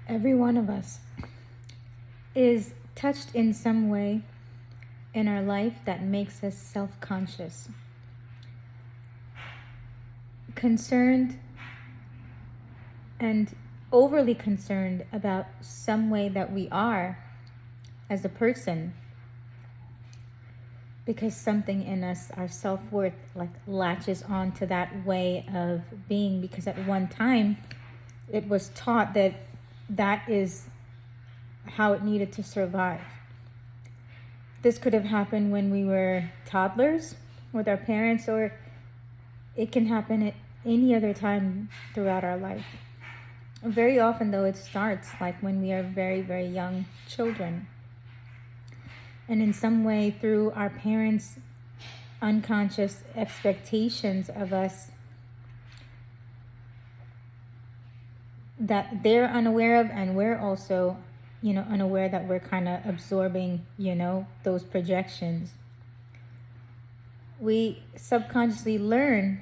Every one of us is touched in some way in our life that makes us self-conscious, concerned, and overly concerned about some way that we are as a person, because something in us, our self-worth, like latches on to that way of being, because at one time it was taught that that is how it needed to survive. This could have happened when we were toddlers with our parents, or it can happen at any other time throughout our life. Very often, though, it starts like when we are very, very young children. And in some way, through our parents' unconscious expectations of us that they're unaware of, and we're also, unaware that we're kind of absorbing, those projections. We subconsciously learn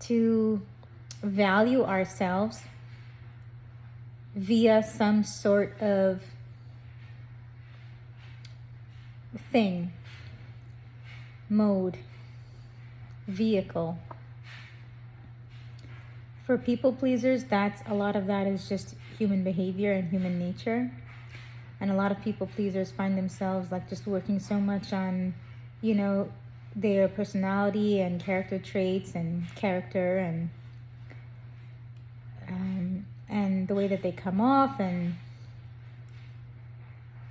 to value ourselves via some sort of thing, mode, vehicle. For people pleasers, a lot of that is just human behavior and human nature. And a lot of people pleasers find themselves like just working so much on, their personality and character traits and character and the way that they come off, and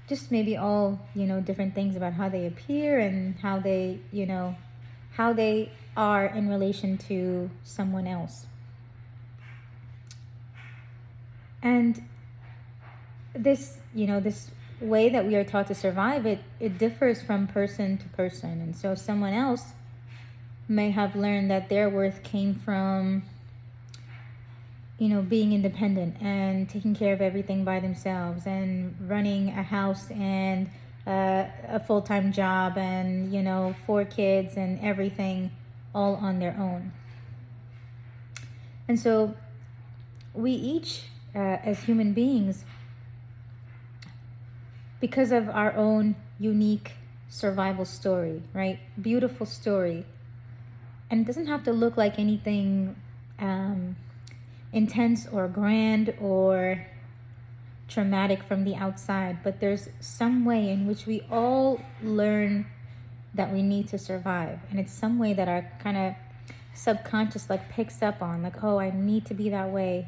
just maybe all, different things about how they appear and how they are in relation to someone else. And this way that we are taught to survive, it differs from person to person. And so someone else may have learned that their worth came from, being independent and taking care of everything by themselves and running a house and a full-time job and, 4 kids and everything all on their own. And so we each, as human beings, because of our own unique survival story, right? Beautiful story. And it doesn't have to look like anything intense or grand or traumatic from the outside, but there's some way in which we all learn that we need to survive. And it's some way that our kind of subconscious like picks up on, like, oh, I need to be that way.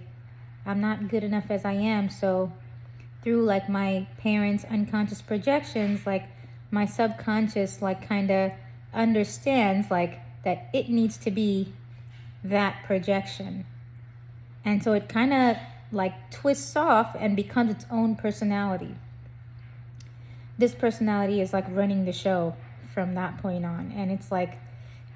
I'm not good enough as I am. So through like my parents' unconscious projections, like my subconscious like kind of understands like that it needs to be that projection. And so it kind of like twists off and becomes its own personality. This personality is like running the show from that point on. And it's like,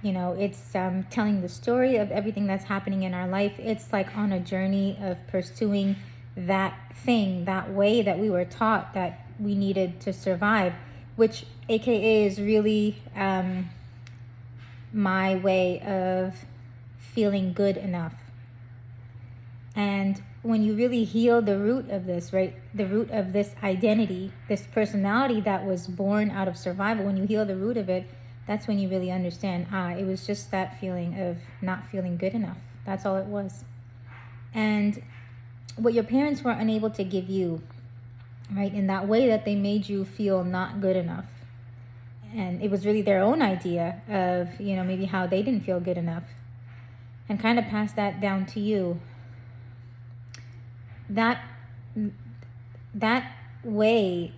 it's telling the story of everything that's happening in our life. It's like on a journey of pursuing that thing, that way that we were taught that we needed to survive, which AKA is really my way of feeling good enough. And when you really heal the root of this, right, the root of this identity, this personality that was born out of survival, when you heal the root of it, that's when you really understand, it was just that feeling of not feeling good enough. That's all it was. And what your parents were unable to give you, right, in that way that they made you feel not good enough. And it was really their own idea of, maybe how they didn't feel good enough, and kind of pass that down to you. That way,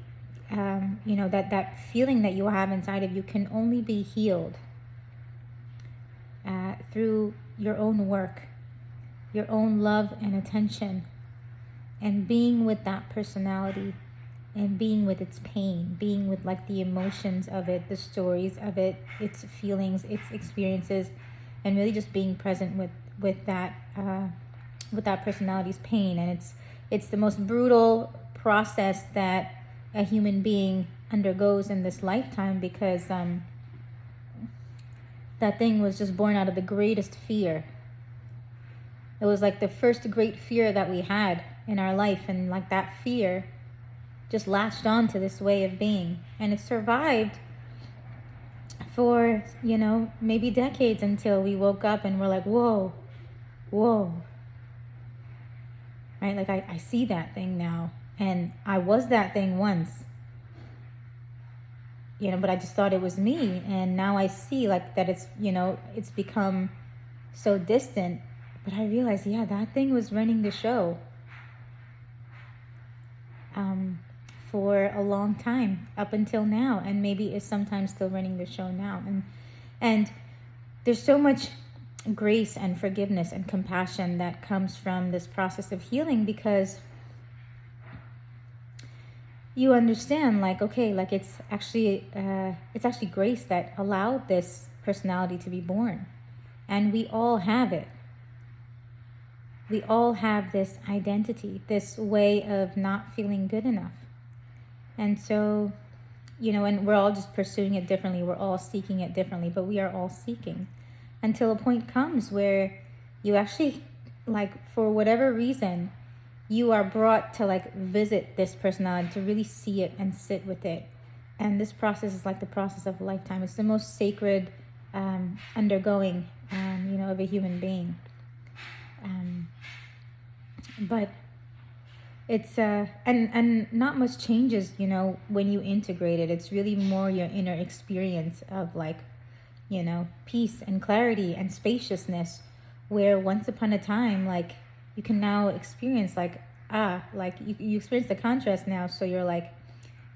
that feeling that you have inside of you can only be healed through your own work, your own love and attention, and being with that personality, and being with its pain, being with like the emotions of it, the stories of it, its feelings, its experiences, and really just being present with that personality's pain. And it's the most brutal process that a human being undergoes in this lifetime, because that thing was just born out of the greatest fear. It was like the first great fear that we had in our life, and like that fear just latched on to this way of being, and it survived for, maybe decades, until we woke up and we're like, whoa, right? Like I see that thing now, and I was that thing once, but I just thought it was me, and now I see like that it's become so distant, but I realized, yeah, that thing was running the show for a long time, up until now, and maybe is sometimes still running the show now. And there's so much grace and forgiveness and compassion that comes from this process of healing, because you understand, like, okay, like it's actually grace that allowed this personality to be born, and we all have it. We all have this identity, this way of not feeling good enough. And so, and we're all just pursuing it differently. We're all seeking it differently, but we are all seeking until a point comes where you actually, like, for whatever reason, you are brought to like visit this personality, to really see it and sit with it. And this process is like the process of a lifetime. It's the most sacred undergoing, of a human being. But it's and not much changes, when you integrate it. It's really more your inner experience of like, peace and clarity and spaciousness, where once upon a time, like, you can now experience like, like you experience the contrast now. So you're like,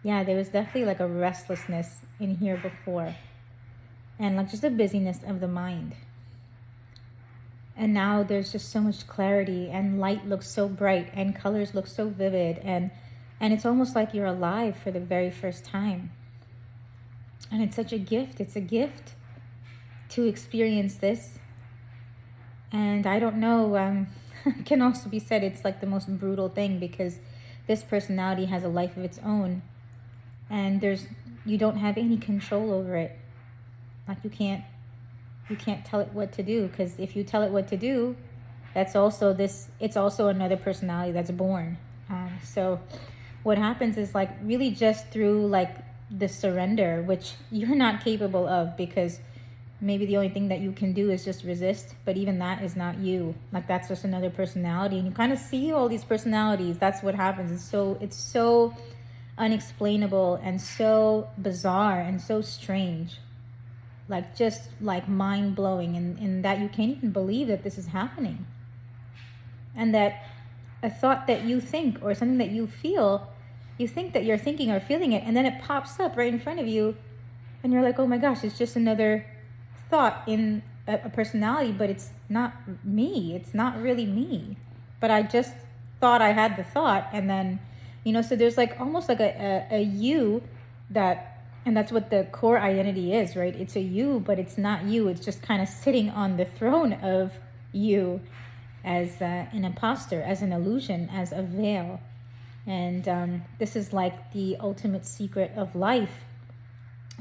yeah, there was definitely like a restlessness in here before, and like just a busyness of the mind. And now there's just so much clarity, and light looks so bright, and colors look so vivid, and it's almost like you're alive for the very first time. And it's such a gift. It's a gift to experience this. And I don't know, it can also be said it's like the most brutal thing, because this personality has a life of its own, and you don't have any control over it. Like you can't tell it what to do, because if you tell it what to do, it's also another personality that's born. So what happens is, like, really just through like the surrender, which you're not capable of, because maybe the only thing that you can do is just resist, but even that is not you. Like, that's just another personality, and you kind of see all these personalities. That's what happens. It's so unexplainable and so bizarre and so strange, like just like mind-blowing, in that you can't even believe that this is happening, and that a thought that you think or something that you feel, you think that you're thinking or feeling it, and then it pops up right in front of you, and you're like, oh my gosh, it's just another thought in a personality, but it's not me. It's not really me, but I just thought I had the thought. And then, so there's like almost like a you and that's what the core identity is, right? It's a you, but it's not you. It's just kind of sitting on the throne of you as an imposter, as an illusion, as a veil. And this is like the ultimate secret of life,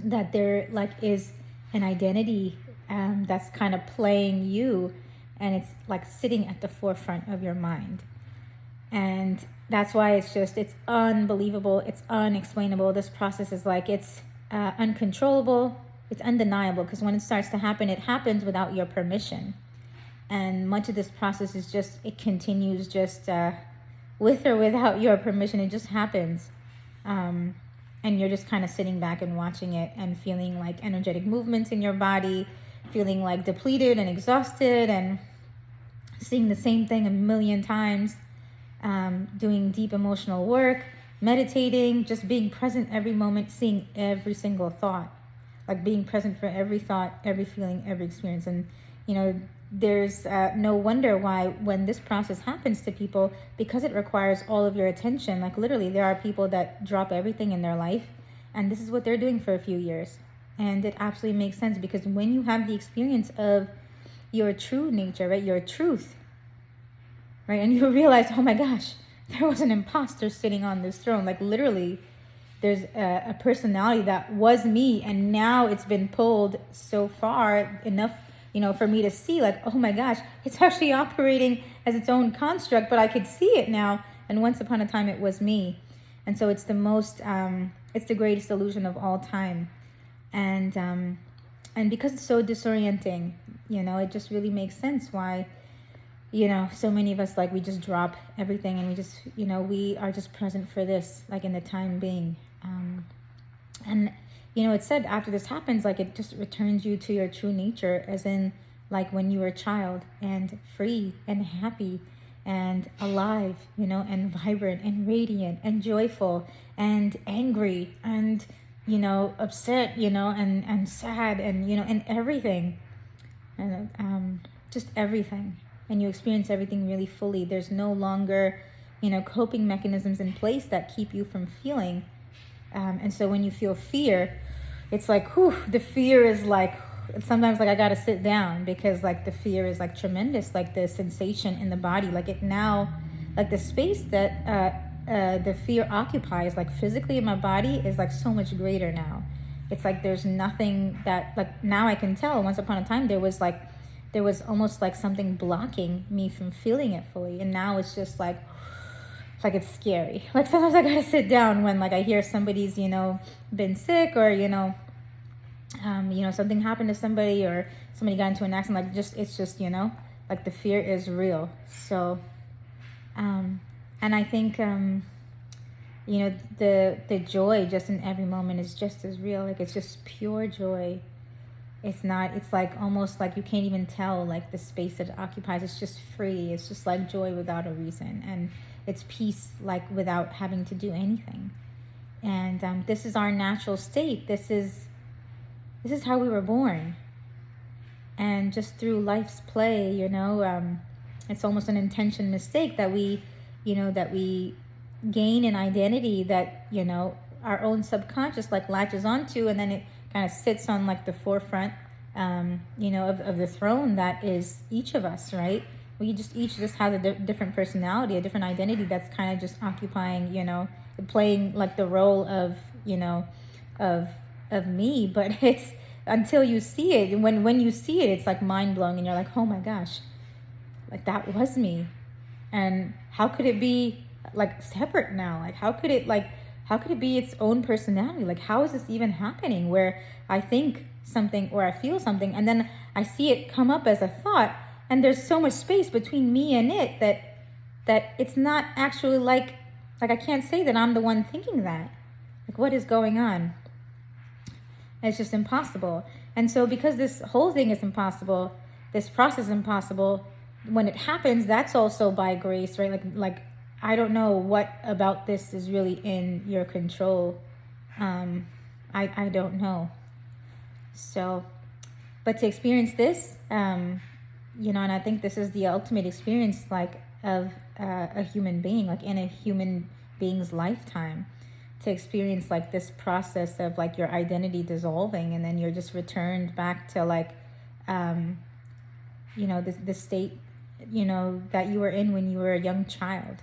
that there like is an identity that's kind of playing you, and it's like sitting at the forefront of your mind. And that's why it's unbelievable. It's unexplainable. This process is like, it's uncontrollable. It's undeniable, because when it starts to happen, it happens without your permission. And much of this process is just, it continues just with or without your permission. It just happens. And you're just kind of sitting back and watching it, and feeling like energetic movements in your body, feeling like depleted and exhausted, and seeing the same thing a million times, doing deep emotional work, meditating, just being present every moment, seeing every single thought, like being present for every thought, every feeling, every experience. And, there's no wonder why when this process happens to people, because it requires all of your attention, like literally there are people that drop everything in their life, and this is what they're doing for a few years. And it absolutely makes sense, because when you have the experience of your true nature, right, your truth, right, and you realize, oh my gosh, there was an imposter sitting on this throne. Like literally there's a personality that was me, and now it's been pulled so far enough, for me to see, like, oh my gosh, it's actually operating as its own construct, but I could see it now. And once upon a time, it was me. And so it's the most, it's the greatest illusion of all time. And because it's so disorienting, it just really makes sense why, so many of us, like, we just drop everything and we just, we are just present for this, like, in the time being. And, it said after this happens, like, it just returns you to your true nature, as in, like, when you were a child, and free and happy and alive, and vibrant and radiant and joyful and angry and, upset, and sad and, and everything. And just everything. And you experience everything really fully. There's no longer, coping mechanisms in place that keep you from feeling. And so when you feel fear, it's like, whew, the fear is like, sometimes, like, I gotta sit down, because, like, the fear is, like, tremendous, like, the sensation in the body, like, it now, like, the space that the fear occupies, like, physically in my body, is, like, so much greater now. It's like there's nothing that, like, now I can tell. Once upon a time, there was almost like something blocking me from feeling it fully, and now it's just like it's scary. Like, sometimes I gotta sit down when, like, I hear somebody's, been sick, or, something happened to somebody, or somebody got into an accident. Like, it's just, like, the fear is real. So, and I think, the joy just in every moment is just as real. Like, it's just pure joy. It's like almost like you can't even tell, like, the space that it occupies. It's just free. It's just like joy without a reason. And it's peace, like, without having to do anything. And this is our natural state. This is how we were born. And just through life's play, it's almost an intention mistake that we gain an identity that, our own subconscious, like, latches onto, and then it kind of sits on, like, the forefront, of the throne that is each of us, right? Each just has a different personality, a different identity that's kind of just occupying, playing, like, the role of, of me. But it's until you see it, when you see it, it's like mind blowing, and you're like, oh my gosh, like, that was me. And how could it be, like, separate now? Like, how could it be its own personality? Like, how is this even happening, where I think something or I feel something, and then I see it come up as a thought, and there's so much space between me and it that it's not actually like I can't say that I'm the one thinking that. Like, what is going on? It's just impossible. And so, because this whole thing is impossible, this process is impossible, when it happens, that's also by grace, right? Like I don't know what about this is really in your control. I don't know. So, but to experience this, and I think this is the ultimate experience, like, of a human being, like, in a human being's lifetime, to experience, like, this process of, like, your identity dissolving, and then you're just returned back to, like, the state, that you were in when you were a young child.